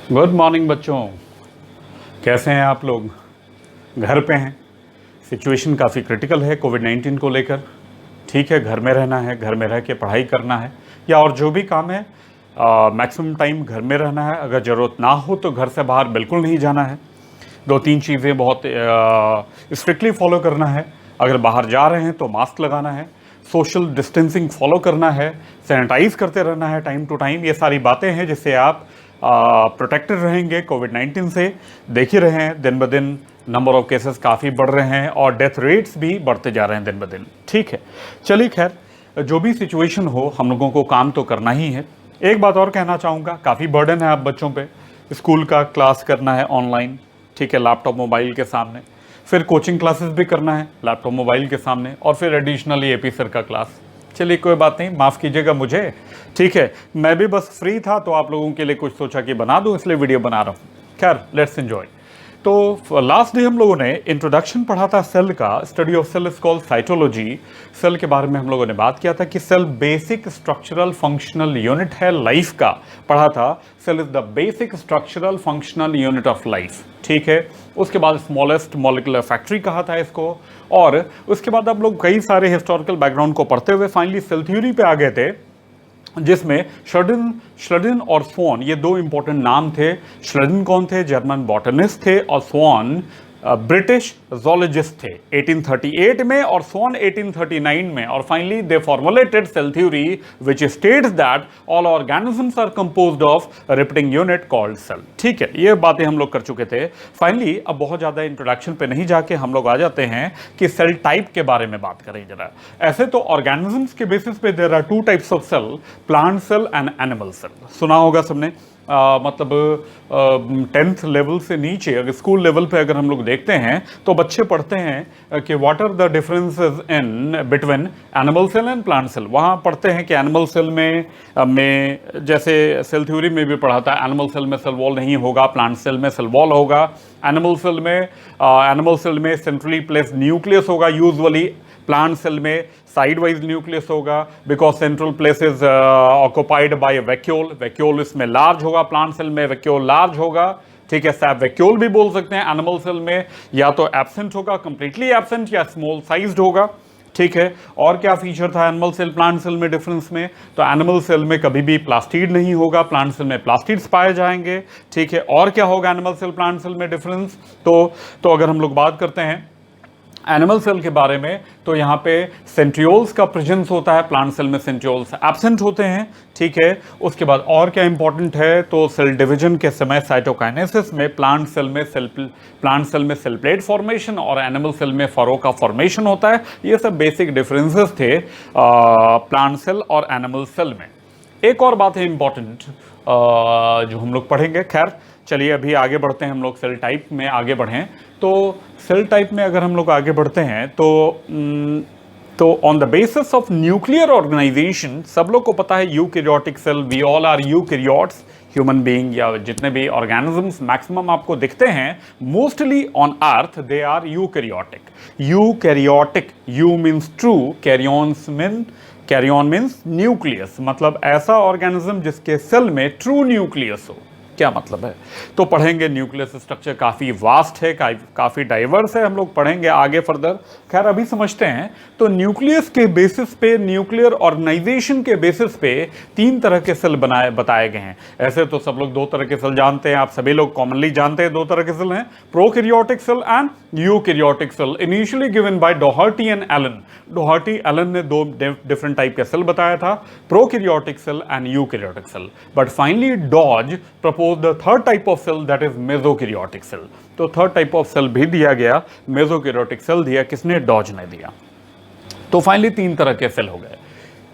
Good morning बच्चों। कैसे हैं आप लोग? घर पे हैं। सिचुएशन काफ़ी क्रिटिकल है कोविड-19 को लेकर। ठीक है, घर में रहना है, घर में रह के पढ़ाई करना है या और जो भी काम है मैक्सिमम टाइम घर में रहना है। अगर ज़रूरत ना हो तो घर से बाहर बिल्कुल नहीं जाना है। दो तीन चीज़ें बहुत स्ट्रिक्टली फॉलो करना है। अगर बाहर जा रहे हैं तो मास्क लगाना है, सोशल डिस्टेंसिंग फॉलो करना है, सैनिटाइज करते रहना है टाइम टू टाइम। ये सारी बातें हैं जिससे आप प्रोटेक्टेड रहेंगे कोविड-19 से। देख ही रहे हैं दिन ब दिन नंबर ऑफ केसेस काफ़ी बढ़ रहे हैं और डेथ रेट्स भी बढ़ते जा रहे हैं दिन ब दिन। ठीक है, चलिए खैर, जो भी सिचुएशन हो हम लोगों को काम तो करना ही है। एक बात और कहना चाहूँगा, काफ़ी बर्डन है आप बच्चों पे। स्कूल का क्लास करना है ऑनलाइन, ठीक है, लैपटॉप मोबाइल के सामने। फिर कोचिंग क्लासेस भी करना है लैपटॉप मोबाइल के सामने, और फिर एडिशनली एपी सर का क्लास। चलिए कोई बात नहीं, माफ़ कीजिएगा मुझे। ठीक है, मैं भी बस फ्री था तो आप लोगों के लिए कुछ सोचा कि बना दूं, इसलिए वीडियो बना रहा हूं। खैर, लेट्स एंजॉय। तो लास्ट डे हम लोगों ने इंट्रोडक्शन पढ़ा था सेल का। Study of cell is called cytology. Cell के बारे में हम लोगों ने बात किया था कि cell basic structural functional unit है लाइफ का। पढ़ा था cell is the basic structural functional unit of life. ठीक है, उसके बाद स्मॉलेस्ट मॉलिक्यूलर फैक्ट्री कहा था इसको, और उसके बाद आप लोग कई सारे हिस्टोरिकल बैकग्राउंड को पढ़ते हुए फाइनली सेल थ्योरी पे आ गए थे, जिसमें श्लेडिन और स्वॉन ये दो इंपॉर्टेंट नाम थे। श्लेडिन कौन थे? जर्मन बॉटनिस्ट थे, और स्वॉन ब्रिटिश जोलॉजिस्ट थे 1838 में, और स्वॉन 1839 में। और finally they formulated cell theory which states that all organisms are composed of repeating unit called cell. ठीक है, ये बातें हम लोग कर चुके थे। फाइनली अब बहुत ज़्यादा इंट्रोडक्शन पे नहीं जाके हम लोग आ जाते हैं कि सेल टाइप के बारे में बात करें जरा। ऐसे तो ऑर्गेनिजम्स के बेसिस पे there are two types of cell, plant cell and animal cell. सुना होगा सबने। मतलब 10th लेवल से नीचे अगर स्कूल लेवल पे अगर हम लोग देखते हैं तो बच्चे पढ़ते हैं कि what are the differences in between animal cell and plant cell. वहाँ पढ़ते हैं कि एनिमल सेल में जैसे सेल थ्योरी में भी पढ़ा था, एनिमल सेल में सेल वॉल नहीं होगा, प्लांट सेल में सेल वॉल होगा। एनिमल सेल में सेंट्रली प्लेस्ड न्यूक्लियस होगा यूजुअली, प्लांट सेल में साइड वाइज न्यूक्लियस होगा, because central place is occupied by vacuole. Vacuole इसमें लार्ज होगा, प्लांट सेल में वैक्यूल लार्ज होगा। ठीक है, सैप वैक्यूल भी बोल सकते हैं। एनिमल सेल में या तो एब्सेंट होगा, कंप्लीटली एब्सेंट, या स्मॉल साइज्ड होगा। ठीक है, और क्या फीचर था एनिमल सेल प्लांट सेल में डिफरेंस में? तो एनिमल सेल में कभी भी प्लास्टिड नहीं होगा, प्लांट सेल में प्लास्टिड्स पाए जाएंगे। ठीक है, और क्या होगा एनिमल सेल प्लांट सेल में डिफरेंस? तो अगर हम लोग बात करते हैं एनिमल सेल के बारे में तो यहाँ पे सेंट्रियोल्स का प्रेजेंस होता है, प्लांट सेल में सेंट्रियोल्स एब्सेंट होते हैं। ठीक है, उसके बाद और क्या इंपॉर्टेंट है? तो सेल डिवीजन के समय साइटोकाइनेसिस में प्लांट सेल में सेल प्लेट फॉर्मेशन और एनिमल सेल में फरो का फॉर्मेशन होता है। ये सब बेसिक डिफरेंसेस थे प्लांट सेल और एनिमल सेल में। एक और बात है इंपॉर्टेंट जो हम लोग पढ़ेंगे। खैर चलिए अभी आगे बढ़ते हैं, हम लोग सेल टाइप में आगे बढ़ें। तो सेल टाइप में अगर हम लोग आगे बढ़ते हैं तो on the basis of nuclear organisation, सब लोग को पता है eukaryotic cell, we all are eukaryotes, human being या जितने भी ऑर्गेनिजम्स मैक्सिमम आपको दिखते हैं mostly on earth, they are eukaryotic. Eu means true, karyon means nucleus, मतलब ऐसा ऑर्गेनिज्म जिसके सेल में ट्रू न्यूक्लियस हो। क्या मतलब है? तो पढ़ेंगे। न्यूक्लियस स्ट्रक्चर काफ़ी वास्ट है, काफ़ी डाइवर्स है, हम लोग पढ़ेंगे आगे फर्दर। खैर अभी समझते हैं। तो न्यूक्लियस के बेसिस पे, न्यूक्लियर ऑर्गेनाइजेशन के बेसिस पे तीन तरह के सेल बताए गए हैं। ऐसे तो सब लोग दो तरह के सेल जानते हैं, आप सभी लोग कॉमनली जानते हैं दो तरह के सेल हैं, prokaryotic cell and eukaryotic cell, initially given by Dougherty and Allen. Dougherty Allen ने दो डिफरेंट टाइप के सेल बताया था, prokaryotic cell and eukaryotic cell. But finally Dodge the third type of cell, that is mesokaryotic cell। तो third type of cell भी दिया गया, मेसोकैरियोटिक cell दिया, किसने? डॉज ने दिया। तो फाइनली तीन तरह के सेल हो गए।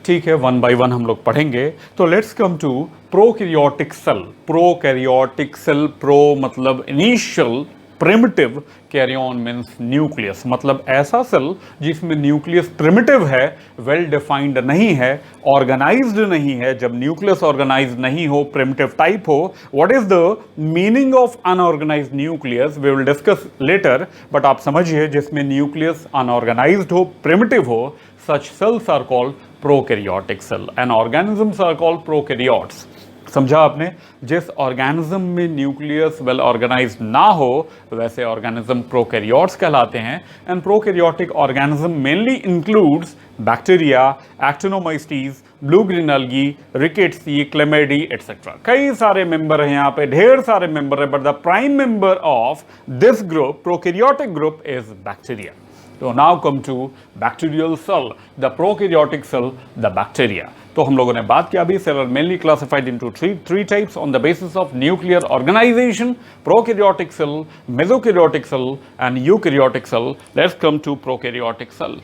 ठीक है, वन बाय वन हम लोग पढ़ेंगे। तो let's come to prokaryotic cell. Prokaryotic cell, pro मतलब initial, primitive, karyon means nucleus, मतलब ऐसा सेल जिसमें न्यूक्लियस प्रिमिटिव है, वेल डिफाइंड नहीं है, ऑर्गेनाइज्ड नहीं है। जब न्यूक्लियस ऑर्गेनाइज्ड नहीं हो, प्रिमिटिव टाइप हो, what is the meaning of unorganised nucleus we will discuss later. But आप समझिए, जिसमें न्यूक्लियस अनऑर्गेनाइज्ड हो, प्रिमिटिव हो, such cells are called prokaryotic cell and organisms are called prokaryotes। समझा आपने? जिस ऑर्गेनिज्म में न्यूक्लियस वेल ऑर्गेनाइज ना हो वैसे ऑर्गेनिज्म प्रोकैरियोट्स कहलाते हैं। And prokaryotic organism mainly includes bacteria, actinomycetes, blue green algae, rickettsiae, chlamydiae etcetera. कई सारे मेंबर हैं यहाँ पे, ढेर सारे मेंबर हैं, but the prime member of this group, prokaryotic group, is bacteria. तो now come to bacterial cell, the prokaryotic cell, the bacteria. तो हम लोगों ने बात किया अभी, cell are mainly classified into three types on the basis of nuclear organisation, prokaryotic cell, mesokaryotic cell and eukaryotic cell. Let's come to prokaryotic cell.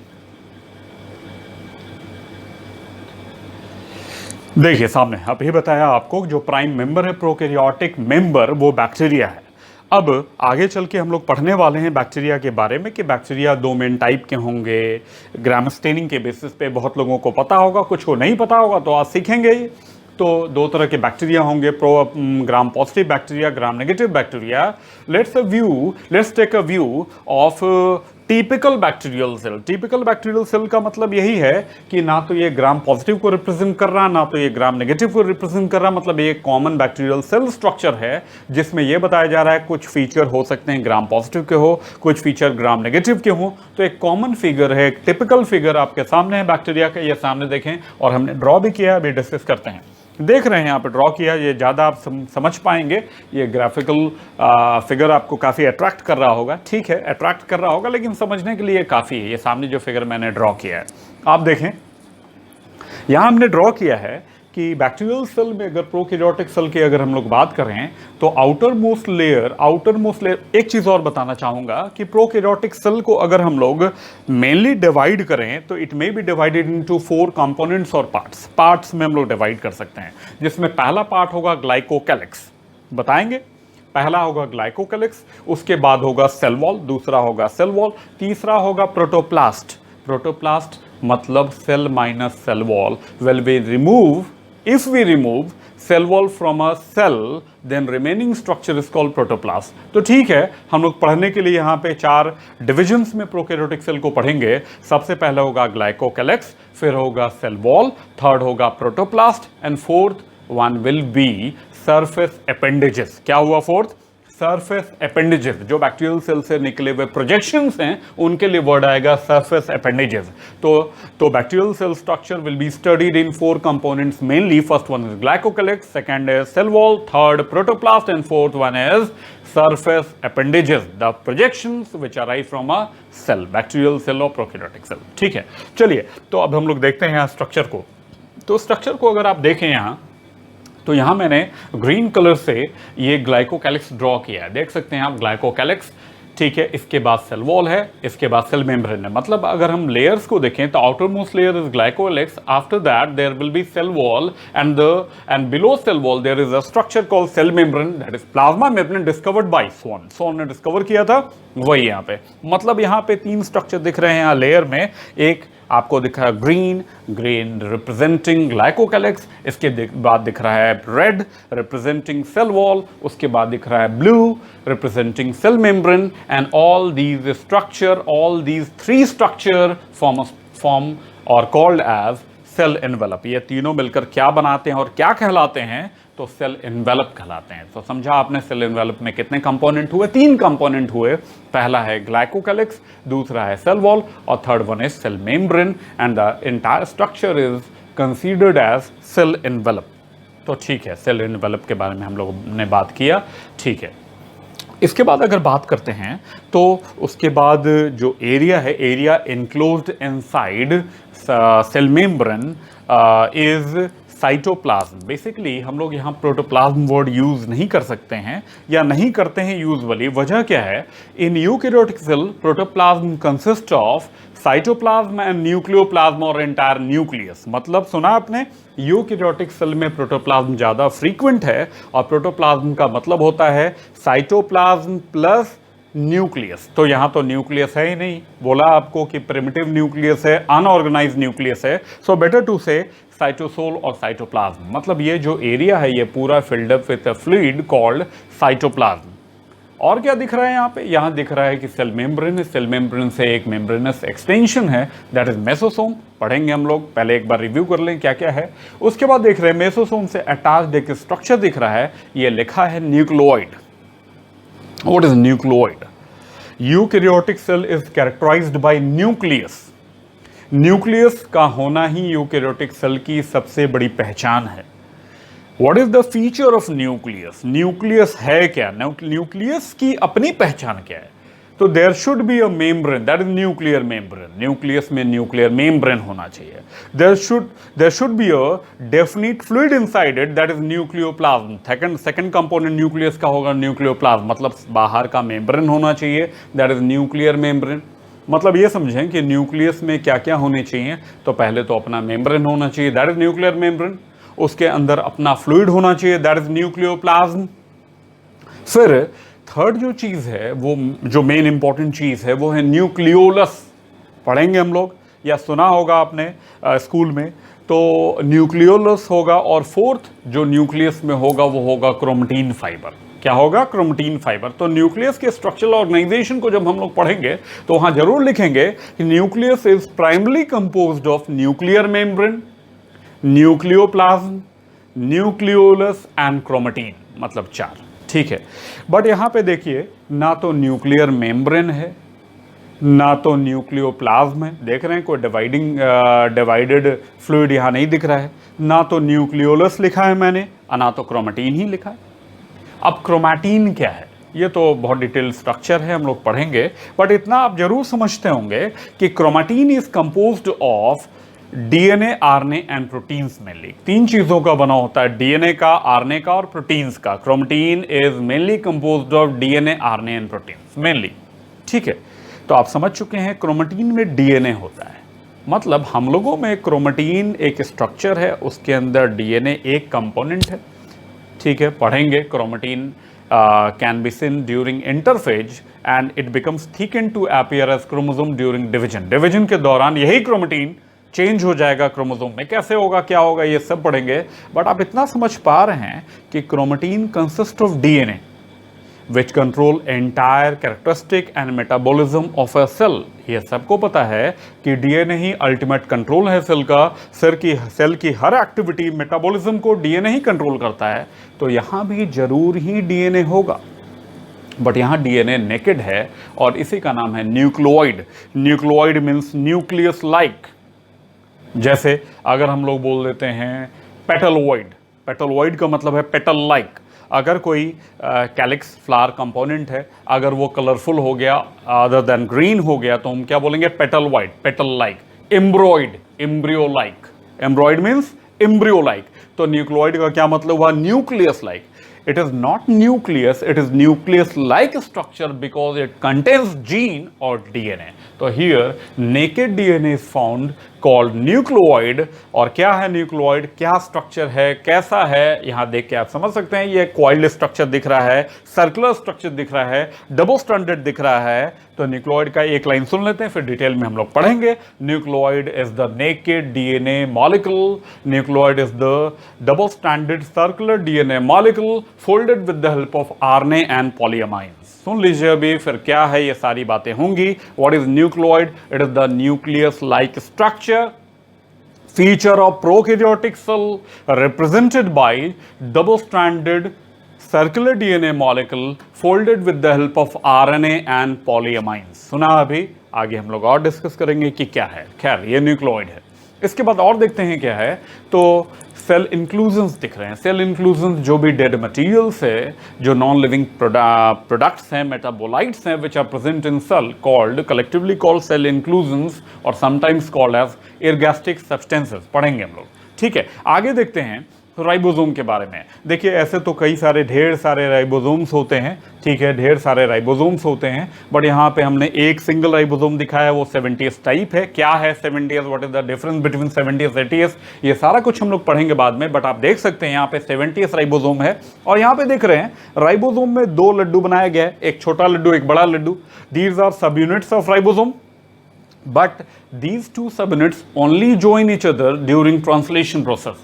देखिए सामने अभी बताया आपको, जो प्राइम मेंबर है प्रोकैरियोटिक मेंबर वो बैक्टीरिया है। अब आगे चल के हम लोग पढ़ने वाले हैं बैक्टीरिया के बारे में कि बैक्टीरिया दो मेन टाइप के होंगे। ग्राम स्टेनिंग के बेसिस पे बहुत लोगों को पता होगा, कुछ को नहीं पता होगा, तो आज सीखेंगे। तो दो तरह के बैक्टीरिया होंगे, gram positive bacteria, gram negative bacteria. Let's take a view of typical bacterial cell. Typical bacterial cell का मतलब यही है कि ना तो ये ग्राम पॉजिटिव को रिप्रेजेंट कर रहा, ना तो ये ग्राम नेगेटिव को रिप्रेजेंट कर रहा। मतलब ये कॉमन बैक्टीरियल सेल स्ट्रक्चर है जिसमें ये बताया जा रहा है कुछ फीचर हो सकते हैं ग्राम पॉजिटिव के हो, कुछ फीचर ग्राम नेगेटिव के हो। तो एक कॉमन फिगर है, एक टिपिकल फिगर आपके सामने है बैक्टीरिया का, ये सामने देखें, और हमने ड्रॉ भी किया, अभी डिस्कस करते हैं। देख रहे हैं यहाँ पे ड्रॉ किया, ये ज़्यादा आप समझ पाएंगे। ये ग्राफिकल फिगर आपको काफ़ी अट्रैक्ट कर रहा होगा, ठीक है, अट्रैक्ट कर रहा होगा, लेकिन समझने के लिए काफ़ी है। ये सामने जो फिगर मैंने ड्रॉ किया है आप देखें, यहाँ हमने ड्रॉ किया है कि बैक्टीरियल सेल में अगर प्रोकैरियोटिक सेल की अगर हम लोग बात करें तो आउटर मोस्ट लेयर, एक चीज़ और बताना चाहूँगा कि प्रोकैरियोटिक सेल को अगर हम लोग मेनली डिवाइड करें तो it may be divided into 4 components और पार्ट्स में हम लोग डिवाइड कर सकते हैं, जिसमें पहला पार्ट होगा ग्लाइकोकैलिक्स, बताएंगे। पहला होगा ग्लाइकोकैलिक्स, उसके बाद होगा सेल वॉल, दूसरा होगा सेल वॉल, तीसरा होगा प्रोटोप्लास्ट। प्रोटोप्लास्ट मतलब cell minus cell wall. If we remove cell wall from a cell, then remaining structure is called protoplasm. तो ठीक है, हम लोग पढ़ने के लिए यहाँ पे 4 डिविजन्स में प्रोकैरियोटिक सेल को पढ़ेंगे। सबसे पहला होगा ग्लाइकोकैलिक्स, फिर होगा सेल वॉल, थर्ड होगा protoplast, and fourth one will be surface appendages. क्या हुआ फोर्थ? Surface appendages. जो बैक्टीरियल सेल से निकले हुए प्रोजेक्शंस हैं उनके लिए वर्ड आएगा सरफेस अपेंडेजेस। तो bacterial cell structure will be studied in 4 components mainly. First one is glycocalyx, second is cell wall, third protoplast, and fourth one is surface appendages, the projections which arise from a cell, bacterial cell or prokaryotic cell। ठीक है, चलिए तो अब हम लोग देखते हैं यहाँ स्ट्रक्चर को। तो स्ट्रक्चर को अगर आप देखें यहाँ, तो यहाँ मैंने ग्रीन कलर से ये ग्लाइकोकैलिक्स ड्रॉ किया है, देख सकते हैं आप ग्लाइकोकैलिक्स, ठीक है। इसके बाद सेल वॉल है, इसके बाद सेल मेम्ब्रेन है। मतलब अगर हम लेयर्स को देखें तो outer most layer is glycocalyx, after that there will be cell wall, and below cell wall there is a structure called cell membrane, that is plasma membrane discovered by Schwann. Schwann ने discover किया था, वही यहाँ पे। मतलब यहाँ पे 3 structure दिख रहे हैं यहाँ लेयर में। एक आपको दिख रहा है ग्रीन रिप्रेजेंटिंग ग्लाइकोकैलिक्स, इसके बाद दिख रहा है रेड रिप्रेजेंटिंग सेल वॉल, उसके बाद दिख रहा है blue representing cell membrane, and all these 3 structure form और कॉल्ड एज सेल एनवेलप। ये तीनों मिलकर क्या बनाते हैं और क्या कहलाते हैं? तो सेल एनवेलप कहलाते हैं। तो समझा आपने सेल एनवेलप में कितने कंपोनेंट हुए? 3 कंपोनेंट हुए। पहला है ग्लाइकोकैलिक्स, दूसरा है सेल वॉल, और third one is cell membrane, and the entire structure is considered as cell envelope. तो ठीक है, सेल एनवेलप के बारे में हम लोगों ने बात किया, ठीक है। इसके बाद अगर बात करते हैं तो उसके बाद जो एरिया है, area enclosed inside cell membrane is cytoplasm. Basically हम लोग यहाँ प्रोटोप्लाज्म वर्ड यूज नहीं कर सकते हैं या नहीं करते हैं यूजुअली। वजह क्या है? In eukaryotic cell protoplasm consist of cytoplasm and nucleoplasm और एंटायर न्यूक्लियस। मतलब सुना आपने, यूकैरियोटिक सेल में प्रोटोप्लाज्म ज़्यादा फ्रीक्वेंट है, और प्रोटोप्लाज्म का मतलब होता है साइटोप्लाज्म प्लस न्यूक्लियस। तो यहाँ तो न्यूक्लियस है ही नहीं, बोला आपको कि प्रिमिटिव न्यूक्लियस है, अनऑर्गेनाइज्ड न्यूक्लियस है। सो बेटर टू से साइटोसोल और साइटोप्लाज्म। मतलब ये जो एरिया है ये पूरा filled up with a fluid called cytoplasm. और क्या दिख रहा है यहाँ पे? यहाँ दिख रहा है कि सेल मेम्ब्रेन है, सेल मेम्ब्रेन से एक मेम्ब्रेनस एक्सटेंशन है, दैट इज मेसोसोम। पढ़ेंगे हम लोग, पहले एक बार रिव्यू कर लें क्या क्या है। उसके बाद देख रहे हैं मेसोसोम से अटैच्ड एक स्ट्रक्चर दिख रहा है, ये लिखा है nucleoid. What is nucleoid? Eukaryotic cell is characterised by nucleus. Nucleus का होना ही यूकैरियोटिक सेल की सबसे बड़ी पहचान है। What is the feature of nucleus? Nucleus है क्या? न्यूक्लियस की अपनी पहचान क्या है? तो there should be a membrane, that is nuclear membrane. Nucleus में न्यूक्लियर मेम्ब्रेन होना चाहिए। There should be a definite fluid inside it, that is nucleoplasm. Second component nucleus का होगा न्यूक्लियोप्लाज्म, मतलब बाहर का मेम्ब्रेन होना चाहिए, दैट इज न्यूक्लियर मेम्ब्रेन। मतलब ये समझें कि न्यूक्लियस में क्या क्या होने चाहिए। तो पहले तो अपना मेम्ब्रेन होना चाहिए, दैट इज न्यूक्लियर मेम्ब्रेन। उसके अंदर अपना फ्लूइड होना चाहिए, दैट इज न्यूक्लियोप्लाज्म। फिर थर्ड जो चीज़ है, वो जो मेन इंपॉर्टेंट चीज़ है, वो है न्यूक्लियोलस। पढ़ेंगे हम लोग, या सुना होगा आपने स्कूल में। तो न्यूक्लियोलस होगा, और फोर्थ जो न्यूक्लियस में होगा वो होगा क्रोमैटिन फाइबर। क्या होगा? Chromatin fibre. तो न्यूक्लियस के स्ट्रक्चरल ऑर्गेनाइजेशन को जब हम लोग पढ़ेंगे तो वहां जरूर लिखेंगे कि nucleus is primarily composed of nuclear membrane, nucleoplasm, nucleolus and chromatin, मतलब 4। ठीक है, बट यहां पे देखिए, ना तो न्यूक्लियर मेम्ब्रेन है, ना तो न्यूक्लियोप्लाज्म है। देख रहे हैं कोई डिवाइडेड फ्लूइड यहां नहीं दिख रहा है। ना तो न्यूक्लियोलस लिखा है मैंने, ना तो क्रोमैटिन ही लिखा है। अब क्रोमैटिन क्या है? ये तो बहुत डिटेल स्ट्रक्चर है, हम लोग पढ़ेंगे, बट इतना आप जरूर समझते होंगे कि chromatin is composed of DNA, RNA and proteins. Mainly 3 चीजों का बना होता है, डीएनए का, आरएनए का और प्रोटीन्स का। Chromatin is mainly composed of DNA, RNA and proteins mainly. ठीक है, तो आप समझ चुके हैं क्रोमैटिन में डीएनए होता है। मतलब हम लोगों में क्रोमैटिन एक स्ट्रक्चर है, उसके अंदर डीएनए एक कंपोनेंट है। ठीक है, पढ़ेंगे chromatin can be seen during interphase and it becomes thicken to appear as chromosome during division. Division के दौरान यही क्रोमैटिन चेंज हो जाएगा क्रोमोसोम में। कैसे होगा, क्या होगा, ये सब पढ़ेंगे। बट आप इतना समझ पा रहे हैं कि chromatin consist of DNA which control entire characteristic and metabolism of a cell. ये सबको पता है कि डीएनए ही अल्टीमेट कंट्रोल है सेल का। सेल की हर एक्टिविटी, मेटाबॉलिज्म को डीएनए ही कंट्रोल करता है। तो यहां भी जरूर ही डीएनए होगा, बट यहाँ डीएनए नेकेड है और इसी का नाम है nucleoid. Nucleoid means nucleus like. जैसे अगर हम लोग बोल देते हैं पेटलोइड, पेटलोइड का मतलब है पेटल लाइक। अगर कोई कैलिक्स फ्लावर कंपोनेंट है, अगर वो कलरफुल हो गया अदर देन ग्रीन हो गया, तो हम क्या बोलेंगे? Petaloid, petal like. Embryoid, embryo like. Embryoid means embryo like. तो न्यूक्लियोइड का क्या मतलब हुआ? Nucleus like. It is not nucleus, it is nucleus-like structure because it contains gene or DNA. तो here naked DNA is found called nucleoid। और क्या है nucleoid, क्या स्ट्रक्चर है, कैसा है, यहां देख के आप समझ सकते हैं। ये कॉइल्ड स्ट्रक्चर दिख रहा है, सर्कुलर स्ट्रक्चर दिख रहा है, डबल स्ट्रैंडेड दिख रहा है। तो न्यूक्लियोइड का एक लाइन सुन लेते हैं, फिर डिटेल में हम लोग पढ़ेंगे। Nucleoid is the naked DNA molecule. Nucleoid is the double stranded circular DNA molecule folded with the help of RNA and polyamines. सुन लीजिए अभी, फिर क्या है, ये सारी बातें होंगी। What is nucleoid? It is the nucleus like structure, feature of prokaryotic cell represented by double stranded circular DNA molecule folded with the help of RNA and polyamines। सुना अभी, आगे हम लोग और डिस्कस करेंगे कि क्या है। खैर, ये न्यूक्लियोइड है। इसके बाद और देखते हैं क्या है। तो सेल इंक्लूजन्स दिख रहे हैं। सेल इंक्लूजन्स जो भी डेड मटीरियल्स है, जो नॉन लिविंग प्रोडक्ट्स हैं, मेटाबोलाइट्स हैं, which are present in cell, called collectively called cell inclusions और sometimes called as ergastic substances. पढ़ेंगे हम लोग। ठीक है, आगे देखते हैं राइबोसोम के बारे में। देखिए, ऐसे तो कई सारे, ढेर सारे राइबोसोम्स होते हैं। ठीक है, ढेर सारे राइबोसोम्स होते हैं, बट यहाँ पे हमने एक सिंगल राइबोसोम दिखाया, वो 70s टाइप है। क्या है 70s? What is the difference between 70s 80s? ये सारा कुछ हम लोग पढ़ेंगे बाद में, बट आप देख सकते हैं यहाँ पे 70s राइबोसोम है। और यहाँ पे देख रहे हैं राइबोसोम में 2 लड्डू बनाया गया है, एक छोटा लड्डू, एक बड़ा लड्डू। दीज आर सब units of ribosome, but these 2 subunits only join each other during translation process।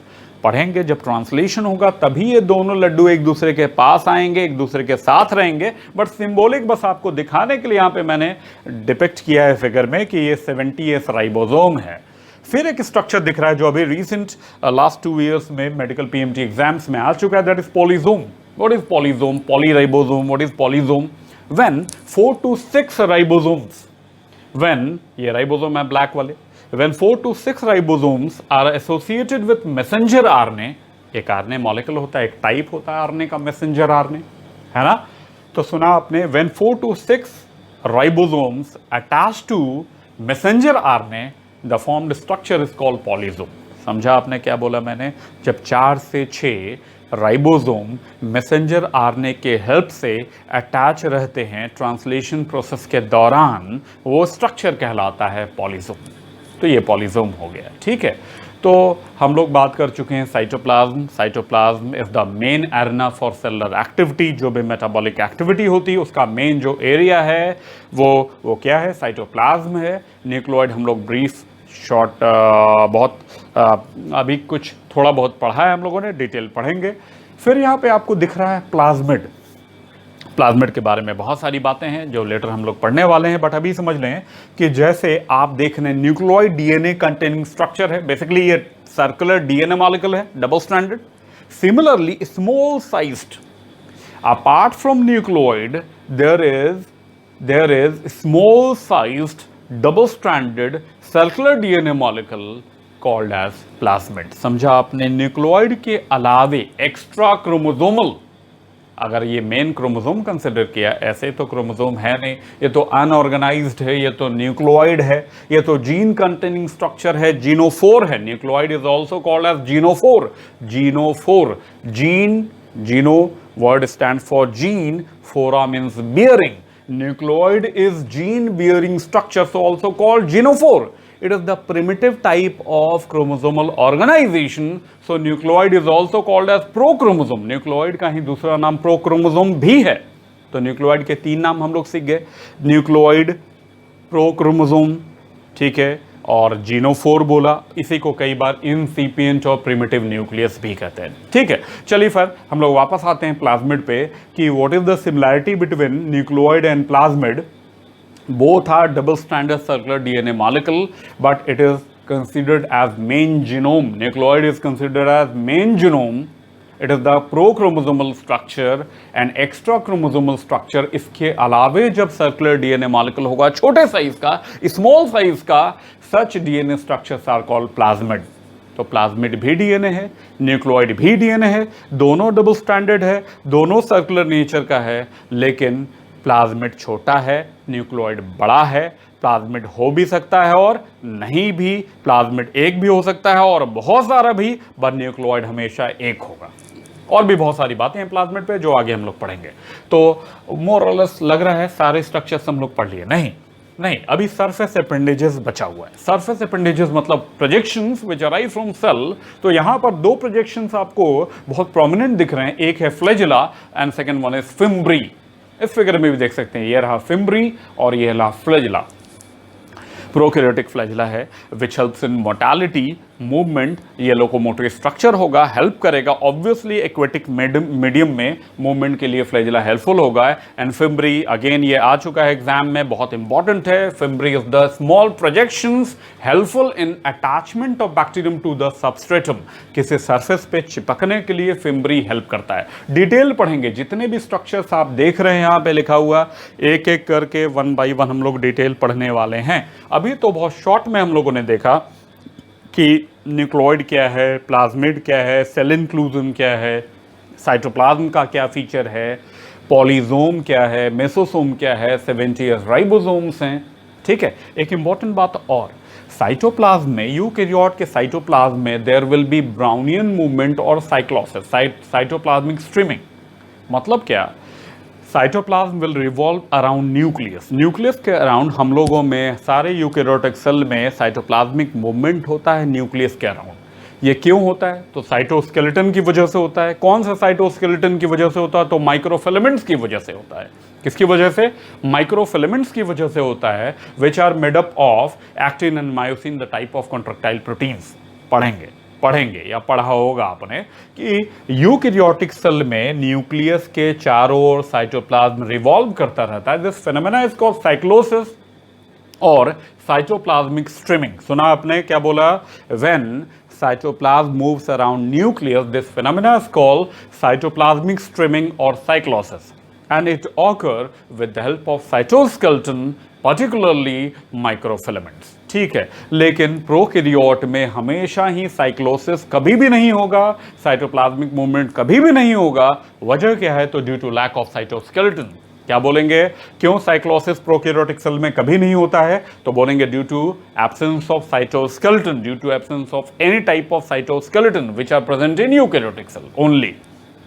पढ़ेंगे, जब ट्रांसलेशन होगा तभी ये दोनों लड्डू एक दूसरे के पास आएंगे, एक दूसरे के साथ रहेंगे। बट सिंबॉलिक बस आपको दिखाने के लिए यहाँ पे मैंने डिपिक्ट किया है फिगर में कि ये 70S राइबोसोम है। फिर एक स्ट्रक्चर दिख रहा है जो अभी रिसेंट लास्ट 2 ईयर्स में मेडिकल PMT एग्जाम्स में आ चुका है, that is polysome. What is polysome? Polyribosome. What is polysome? When 4 to 6 ribosomes, when ये राइबोसोम है ब्लैक वाले, when 4 to 6 ribosomes are associated with messenger RNA, एक RNA मॉलिक्यूल होता है, एक टाइप होता है RNA का, मैसेंजर RNA, है ना? तो सुना आपने, when 4 to 6 ribosomes attached to messenger RNA, the formed structure is called polysome। समझा आपने क्या बोला मैंने? जब 4 से 6 राइबोसोम मैसेंजर आरएनए के हेल्प से अटैच रहते हैं ट्रांसलेशन प्रोसेस के दौरान, वो स्ट्रक्चर कहलाता है पॉलीसोम। तो ये पॉलीसोम हो गया, ठीक है। तो हम लोग बात कर चुके हैं cytoplasm. Cytoplasm is the main arena for cellular activity. जो भी मेटाबॉलिक एक्टिविटी होती है उसका मेन जो एरिया है वो क्या है? साइटोप्लाज्म है। न्यूक्लियोइड हम लोग ब्रीफ शॉर्ट बहुत अभी कुछ थोड़ा बहुत पढ़ा है हम लोगों ने, डिटेल पढ़ेंगे। फिर यहाँ पे आपको दिख रहा है प्लाज्मिड। प्लाज्मिड के बारे में बहुत सारी बातें हैं जो लेटर हम लोग पढ़ने वाले हैं, बट अभी समझ लें कि जैसे आप देख रहे हैं न्यूक्लियोइड DNA कंटेनिंग स्ट्रक्चर है, बेसिकली ये सर्कुलर DNA मॉलिक्यूल है, double stranded. Similarly small sized, apart from nucleoid there is small sized double stranded circular DNA molecule called as plasmid. समझा आपने? न्यूक्लियोइड के अलावे एक्स्ट्रा क्रोमोसोमल, अगर ये main chromosome consider किया, ऐसे तो क्रोमोसोम है नहीं, ये तो अनऑर्गेनाइज्ड है, ये तो न्यूक्लियोइड है, ये तो जीन कंटेनिंग स्ट्रक्चर है, जीनोफोर है। Nucleoid is also called as genophore. Genophore, gene, geno word stand for gene, phora means bearing. Nucleoid is gene bearing structure, so also called genophore. It is the primitive type of chromosomal organization, so nucleoid is also called as prochromosome। Nucleoid का ही दूसरा नाम प्रोक्रोमोसोम भी है। तो nucleoid के 3 नाम हम लोग सीख गए, न्यूक्लियोइड, प्रोक्रोमोसोम, ठीक है, और जीनोफोर बोला। इसी को कई बार इंसिपिएंट और प्रिमिटिव न्यूक्लियस भी कहते हैं, ठीक है। चलिए फिर हम लोग वापस आते हैं प्लाज्मिड पे कि what is the similarity between nucleoid and plasmid. Both are double-stranded circular DNA molecule, but it is considered as main genome. Nucleoid is considered as main genome. It is the prochromosomal structure and extra chromosomal structure. इसके अलावे जब circular DNA molecule होगा छोटे size का, small size का, such DNA structures are called plasmid। तो plasmid भी DNA है, न्यूक्लियोइड भी DNA है, दोनों डबल स्टैंडर्ड है, दोनों सर्कुलर नेचर का है, लेकिन प्लाज्मिड छोटा है, न्यूक्लियोइड बड़ा है। प्लाज्मिड हो भी सकता है और नहीं भी, प्लाज्मिड एक भी हो सकता है और बहुत सारा भी, बट न्यूक्लियोइड हमेशा एक होगा। और भी बहुत सारी बातें हैं प्लाज्मिड पे जो आगे हम लोग पढ़ेंगे। तो मोर और लेस लग रहा है सारे स्ट्रक्चर्स हम लोग पढ़ लिए। नहीं, अभी सरफेस अपेंडेजेस बचा हुआ है। सरफेस अपेंडेजेस मतलब projections which arrive from cell. तो यहां पर 2 प्रोजेक्शंस आपको बहुत प्रोमिनेंट दिख रहे हैं, एक है flagella and second one is fimbriae. इस फिगर में भी देख सकते हैं, ये रहा फिम्ब्री और ये रहा फ्लैजिला। प्रोकैरियोटिक फ्लैजिला है which helps in motility, movement. ये लोकोमोटरी स्ट्रक्चर होगा, हेल्प करेगा। ऑब्वियसली एक्वेटिक मीडियम में मूवमेंट के लिए फ्लैजिला हेल्पफुल होगा। एंड फिम्ब्री अगेन ये आ चुका है एग्जाम में, बहुत इंपॉर्टेंट है। Fimbriae is the small projections helpful in attachment of bacterium to the substratum. किसी सरफेस पे चिपकने के लिए फिम्ब्री हेल्प करता है। डिटेल पढ़ेंगे, जितने भी स्ट्रक्चर्स आप देख रहे हैं यहाँ पे लिखा हुआ, एक एक करके 1 by 1 हम लोग डिटेल पढ़ने वाले हैं। अभी तो बहुत शॉर्ट में हम लोगों ने देखा कि न्यूक्लियोइड क्या है, प्लाज्मिड क्या है, सेल इंक्लूजन क्या है, साइटोप्लाज्म का क्या फीचर है, पॉलीसोम क्या है, मेसोसोम क्या है, 70S राइबोसोम्स हैं, ठीक है। एक इंपॉर्टेंट बात और, साइटोप्लाज्म में, यूकैरियोट के साइटोप्लाज्म में there will be Brownian movement और साइक्लोसिस, साइटोप्लाज्मिक स्ट्रीमिंग। मतलब क्या? Cytoplasm will revolve around nucleus. Nucleus के अराउंड हम लोगों में, सारे यूकैरियोटिक सेल में साइटोप्लाज्मिक मूवमेंट होता है न्यूक्लियस के अराउंड। ये क्यों होता है? तो साइटोस्केलेटन की वजह से होता है। कौन सा साइटोस्केलेटन की वजह से होता है? तो माइक्रोफिलामेंट्स की वजह से होता है। किसकी वजह से? माइक्रोफिलामेंट्स की वजह से होता है, which are made up of actin and myosin, the type of contractile proteins. पढ़ेंगे, पढ़ेंगे या पढ़ा होगा आपने कि यूकैरियोटिक सेल में न्यूक्लियस के चारों ओर साइटोप्लाज्म रिवॉल्व करता रहता है। This phenomena is called cyclosis और साइटोप्लाज्मिक स्ट्रीमिंग। सुना आपने क्या बोला? When cytoplasm moves around nucleus, this phenomena is called cytoplasmic streaming or cyclosis, and it occur with the help of cytoskeleton, particularly microfilaments। ठीक है, लेकिन प्रोकैरियोट में हमेशा ही साइक्लोसिस कभी भी नहीं होगा, साइटोप्लाज्मिक मूवमेंट कभी भी नहीं होगा। वजह क्या है? तो due to lack of cytoskeleton. क्या बोलेंगे? क्यों साइक्लोसिस प्रोकैरियोटिक सेल में कभी नहीं होता है? तो बोलेंगे due to absence of cytoskeleton, due to absence of any type of cytoskeleton which are present in eukaryotic cell only.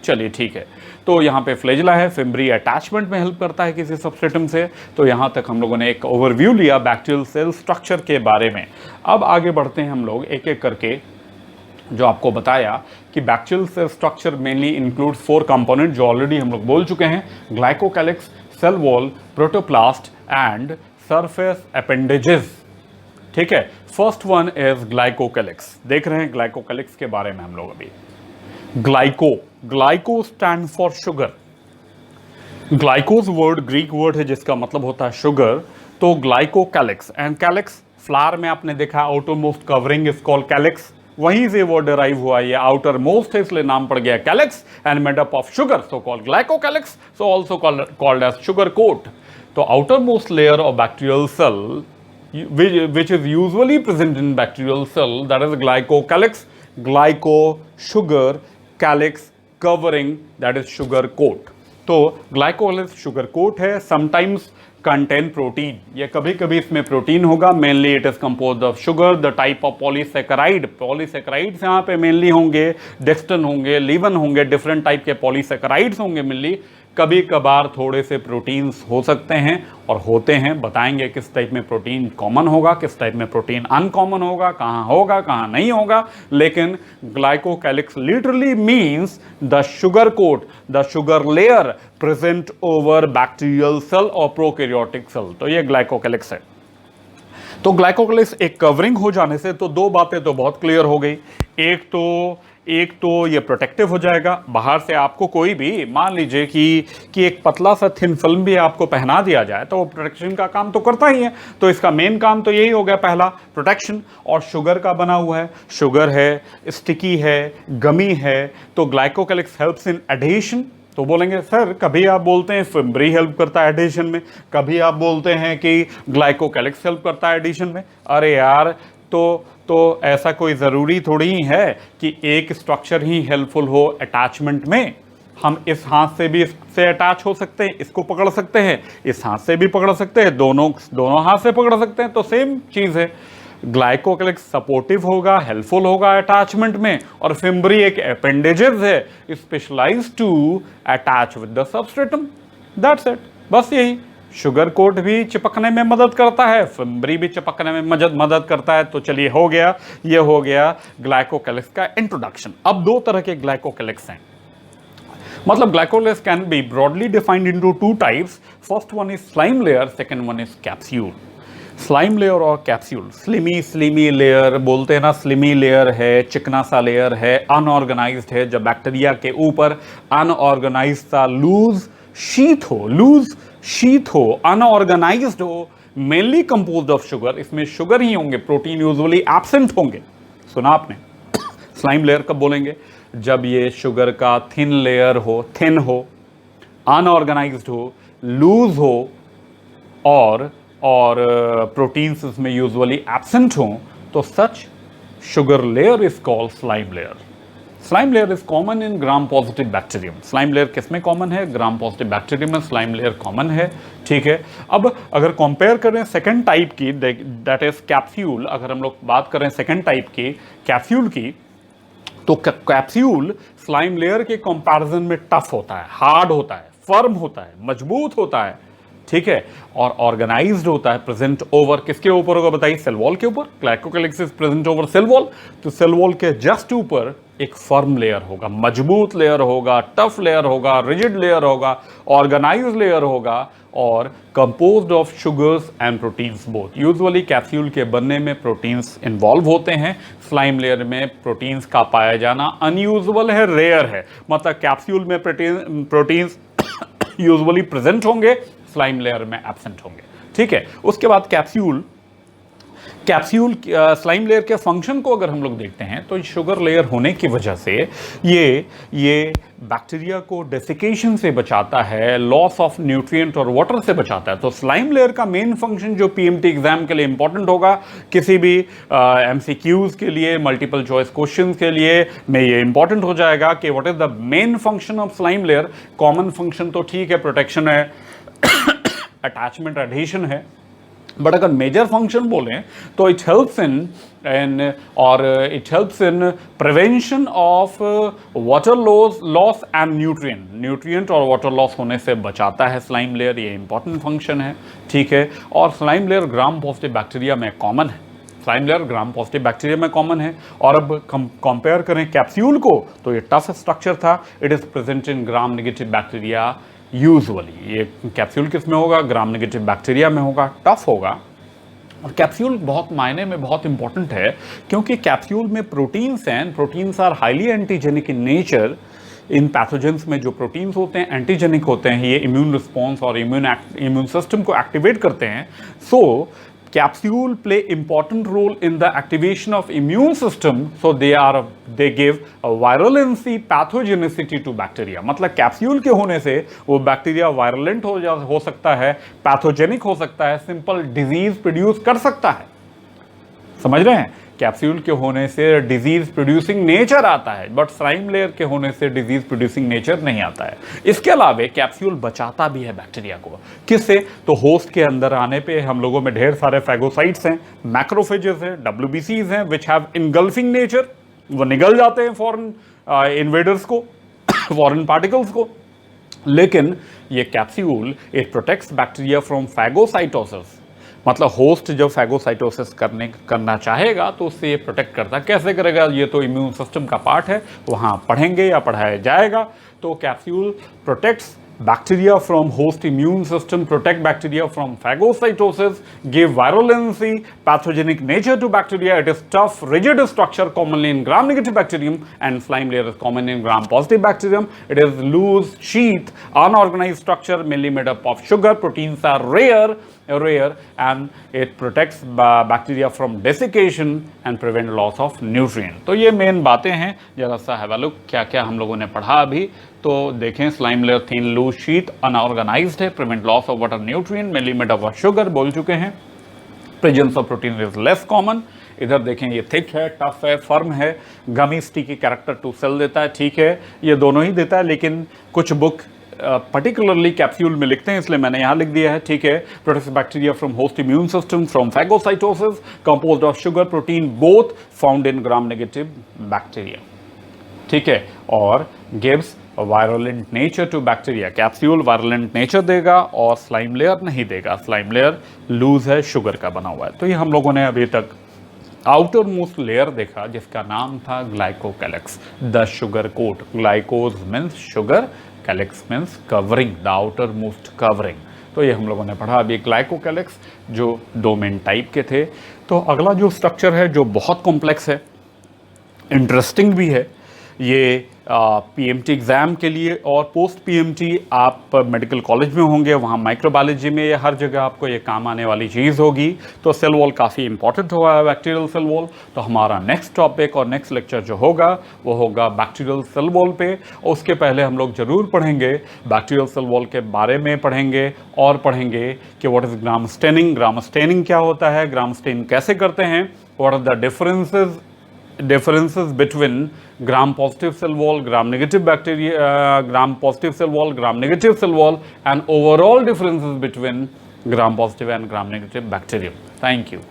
चलिए ठीक है, तो यहाँ पे फ्लैजेला है, फिम्ब्री अटैचमेंट में हेल्प करता है किसी सबस्ट्रेटम से। तो यहाँ तक हम लोगों ने एक ओवरव्यू लिया बैक्टीरियल सेल स्ट्रक्चर के बारे में। अब आगे बढ़ते हैं हम लोग एक एक करके। जो आपको बताया कि bacterial cell structure mainly include 4 component जो ऑलरेडी हम लोग बोल चुके हैं, glycocalyx, cell wall, protoplast and surface appendages. ठीक है, फर्स्ट वन इज ग्लाइकोकैलिक्स। देख रहे हैं ग्लाइकोकैलिक्स के बारे में हम लोग अभी। Glyco stand for sugar. Glycos word Greek word है जिसका मतलब होता है शुगर। तो ग्लाइकोकैलिक्स, एंड कैलिक्स फ्लावर में आपने देखा outer most covering is called calyx, वहीं से वो डिराइव हुआ, ये आउटर मोस्ट है इसलिए नाम पड़ गया calyx, and made up of sugar, so called glycocalyx, so also called as sugar coat. तो outer most layer of bacterial cell which is usually present in bacterial cell, that is glycocalyx, glyco sugar calyx covering, that is sugar coat। तो glycocalyx sugar coat है, sometimes contain protein, ये कभी कभी इसमें protein होगा। Mainly it is composed of sugar, the type of polysaccharide, polysaccharides यहाँ पे mainly होंगे, डेक्स्टन होंगे, लीवन होंगे, डिफरेंट टाइप के पॉलीसेकेराइड्स होंगे मेनली। कभी कभार थोड़े से प्रोटीन्स हो सकते हैं और होते हैं, बताएंगे किस टाइप में प्रोटीन कॉमन होगा, किस टाइप में प्रोटीन अनकॉमन होगा, कहाँ नहीं होगा। लेकिन glycocalyx literally means the sugar coat, the sugar layer present over bacterial cell और प्रोकैरियोटिक सेल। तो ये ग्लाइकोकैलिक्स है। तो ग्लाइकोकैलिक्स एक कवरिंग हो जाने से तो 2 बातें तो बहुत क्लियर हो गई। एक तो ये प्रोटेक्टिव हो जाएगा, बाहर से आपको कोई भी मान लीजिए कि एक पतला सा थिन फिल्म भी आपको पहना दिया जाए तो वो प्रोटेक्शन का काम तो करता ही है। तो इसका मेन काम तो यही हो गया, पहला प्रोटेक्शन। और शुगर का बना हुआ है, शुगर है, स्टिकी है, गमी है। तो ग्लाइकोकैलिक्स हेल्प्स इन एडहेशन। तो बोलेंगे सर कभी आप बोलते हैं फिम्ब्री हेल्प करता है एडिशन में, कभी आप बोलते हैं कि ग्लाइकोकैलिक्स हेल्प करता है एडिशन में। अरे यार, तो ऐसा कोई ज़रूरी थोड़ी ही है कि एक स्ट्रक्चर ही हेल्पफुल हो अटैचमेंट में। हम इस हाथ से भी इससे अटैच हो सकते हैं, इसको पकड़ सकते हैं, इस हाथ से भी पकड़ सकते हैं, दोनों हाथ से पकड़ सकते हैं। तो सेम चीज़ है, ग्लाइकोकैलिक्स सपोर्टिव होगा, हेल्पफुल होगा अटैचमेंट में, और फिम्ब्री एक अपेंडेजेस है specialised to attach with the substratum. That's it, बस यही। शुगर कोट भी चिपकने में मदद करता है, फिम्ब्री भी चिपकने में मदद करता है। तो चलिए हो गया, ये हो गया ग्लाइकोकैलिक्स का इंट्रोडक्शन। अब 2 तरह के ग्लाइकोकैलिक्स हैं, मतलब glycocalyx can be broadly defined into 2 types. First one is slime layer, second one is capsule. Slime layer और कैप्सूल, स्लिमी लेयर बोलते हैं ना, स्लिमी लेयर है, चिकना सा लेयर है, अनऑर्गेनाइज्ड है। जब बैक्टीरिया के ऊपर अनऑर्गेनाइज्ड सा लूज शीट हो, अनऑर्गेनाइज्ड हो, मेनली कंपोज्ड ऑफ शुगर, इसमें शुगर ही होंगे, प्रोटीन यूजुअली एब्सेंट होंगे। सुना आपने? स्लाइम लेयर कब बोलेंगे? जब ये शुगर का थिन लेयर हो, थिन हो, अनऑर्गेनाइज्ड हो, लूज हो और प्रोटीन्स इसमें यूजुअली एब्सेंट हो, तो such sugar layer is called slime layer. Slime layer is common in gram positive bacterium. Slime layer किसमें कॉमन है? ग्राम पॉजिटिव बैक्टीरियम में स्लाइम लेयर कॉमन है। ठीक है, अब अगर कंपेयर करें सेकंड टाइप की, दैट इज कैप्सूल, अगर हम लोग बात करें सेकंड टाइप की कैप्सूल की, तो कैप्सूल स्लाइम लेयर के कंपैरिजन में टफ होता है, हार्ड होता है, फर्म होता है, मजबूत होता है। ठीक है, और ऑर्गेनाइज्ड होता है, प्रेजेंट ओवर किसके ऊपर होगा बताइए, सेल वॉल के ऊपर। Glycocalyx is present over cell wall, तो सेल वॉल के जस्ट ऊपर एक फर्म लेयर होगा, मजबूत लेयर होगा, टफ लेयर होगा, रिजिड लेयर होगा, ऑर्गेनाइज्ड लेयर होगा, और composed of sugars and proteins both. Usually capsule के बनने में प्रोटीन्स इन्वॉल्व होते हैं, स्लाइम लेयर में प्रोटीन्स का पाया जाना अनयूजुअल है, रेयर है, मतलब कैप्सूल में प्रोटीन्स यूजुअली प्रेजेंट होंगे, स्लाइम लेयर में एब्सेंट होंगे, ठीक है। उसके बाद कैप्सूल स्लाइम लेयर के फंक्शन को अगर हम लोग देखते हैं तो शुगर लेयर होने की वजह से ये बैक्टीरिया को डेसिकेशन से बचाता है, लॉस ऑफ न्यूट्रिएंट और वाटर से बचाता है। तो स्लाइम लेयर का मेन फंक्शन जो पीएमटी एग्जाम के लिए इंपॉर्टेंट होगा, किसी भी एमसीक्यूज के लिए, मल्टीपल चॉइस क्वेश्चंस के लिए में ये इंपॉर्टेंट हो जाएगा कि what is the main function of slime layer. Common function तो ठीक है, प्रोटेक्शन है, अटैचमेंट एडहेशन है, बट अगर मेजर फंक्शन बोलें तो it helps in prevention of water loss and nutrient और वाटर लॉस होने से बचाता है स्लाइम लेयर, ये इंपॉर्टेंट फंक्शन है, ठीक है। और स्लाइम लेयर ग्राम पॉजिटिव बैक्टीरिया में कॉमन है, स्लाइम लेयर ग्राम पॉजिटिव बैक्टीरिया में कॉमन है। और अब कंपेयर करें कैप्सूल को तो ये टफ स्ट्रक्चर था, it is present in gram negative bacteria usually. ये कैप्सूल किस में होगा, ग्राम नेगेटिव बैक्टीरिया में होगा, टफ होगा। और कैप्सूल बहुत मायने में बहुत इंपॉर्टेंट है क्योंकि कैप्सूल में प्रोटीन्स हैं, proteins are highly antigenic in nature. इन पैथोजेंस में जो प्रोटीन्स होते हैं एंटीजेनिक होते हैं, ये इम्यून रिस्पॉन्स और इम्यून सिस्टम को एक्टिवेट करते हैं। So capsule play important role in the activation of immune system, so they give a virulency pathogenicity to bacteria। मतलब कैप्सूल के होने से वो बैक्टीरिया वायरलेंट हो सकता है, पैथोजेनिक हो सकता है, सिंपल डिजीज प्रोड्यूस कर सकता है, समझ रहे हैं। कैप्सूल के होने से डिजीज प्रोड्यूसिंग नेचर आता है, बट स्लाइम लेयर के होने से डिजीज प्रोड्यूसिंग नेचर नहीं आता है। इसके अलावा कैप्सूल बचाता भी है बैक्टीरिया को, किससे, तो होस्ट के अंदर आने पे हम लोगों में ढेर सारे फैगोसाइट्स हैं, मैक्रोफेजेस हैं, WBCs हैं, विच हैव इनगल्फिंग नेचर, वो निगल जाते हैं फॉरेन इन्वेडर्स को, फॉरेन पार्टिकल्स को। लेकिन ये capsule it protects bacteria from phagocytosis, मतलब होस्ट जब फैगोसाइटोसिस करना चाहेगा तो उससे ये प्रोटेक्ट करता है। कैसे करेगा, ये तो इम्यून सिस्टम का पार्ट है, वहाँ पढ़ेंगे या पढ़ाया जाएगा। तो capsule protects bacteria from host immune system, protect bacteria from phagocytosis, give virulency, pathogenic nature to bacteria. It is tough, rigid structure commonly in gram-negative bacterium, and slime layer is common in gram-positive bacterium. It is loose, sheath, unorganized structure, mainly made up of sugar. Proteins are rare, and it protects bacteria from desiccation and prevent loss of nutrient. तो ये main बातें हैं। जरा सा have a look क्या क्या हम लोगों ने पढ़ा अभी, तो देखें। Slime layer thin loose sheet unorganised है, prevent loss of water nutrient, mainly made up of sugar, बोल चुके हैं। Presence of protein is less common. इधर देखें ये थिक है, टफ है, फर्म है, gummy sticky character to cell देता है, ठीक है, ये दोनों ही देता है। लेकिन कुछ बुक पर्टिकुलरली कैप्सूल में लिखते हैं, इसलिए मैंने यहाँ लिख दिया है, ठीक है। Protects bacteria from host immune system from phagocytosis, composed of sugar protein both found in gram negative bacteria, ठीक है। और gives virulent nature to bacteria, capsule virulent nature देगा और स्लाइम लेयर नहीं देगा। स्लाइम लेयर लूज है, sugar का बना हुआ है। तो ये हम लोगों ने अभी तक आउटर मोस्ट लेयर देखा जिसका नाम था glycocalyx, the sugar coat. Glycos means sugar, calyx means covering, the outer most covering. तो ये हम लोगों ने पढ़ा अभी ग्लाइकोकैलिक्स, जो दो मेन टाइप के थे। तो अगला जो स्ट्रक्चर है जो बहुत कॉम्प्लेक्स है, इंटरेस्टिंग भी है, ये पीएमटी एग्ज़ाम के लिए और पोस्ट पीएमटी आप मेडिकल कॉलेज में होंगे, वहाँ माइक्रोबायोलॉजी में या हर जगह आपको ये काम आने वाली चीज़ होगी। तो सेल वॉल काफ़ी इंपॉर्टेंट हुआ है, बैक्टीरियल सेल वॉल। तो हमारा नेक्स्ट टॉपिक और नेक्स्ट लेक्चर जो होगा वो होगा बैक्टीरियल सेल वॉल पे। उसके पहले हम लोग ज़रूर पढ़ेंगे बैक्टीरियल सेल वॉल के बारे में पढ़ेंगे, और पढ़ेंगे कि what is gram staining, gram staining क्या होता है, ग्राम स्टेन कैसे करते हैं, what are the differences between gram positive cell wall, gram negative bacteria, gram positive cell wall, gram negative cell wall, and overall differences between gram positive and gram negative bacterium. Thank you.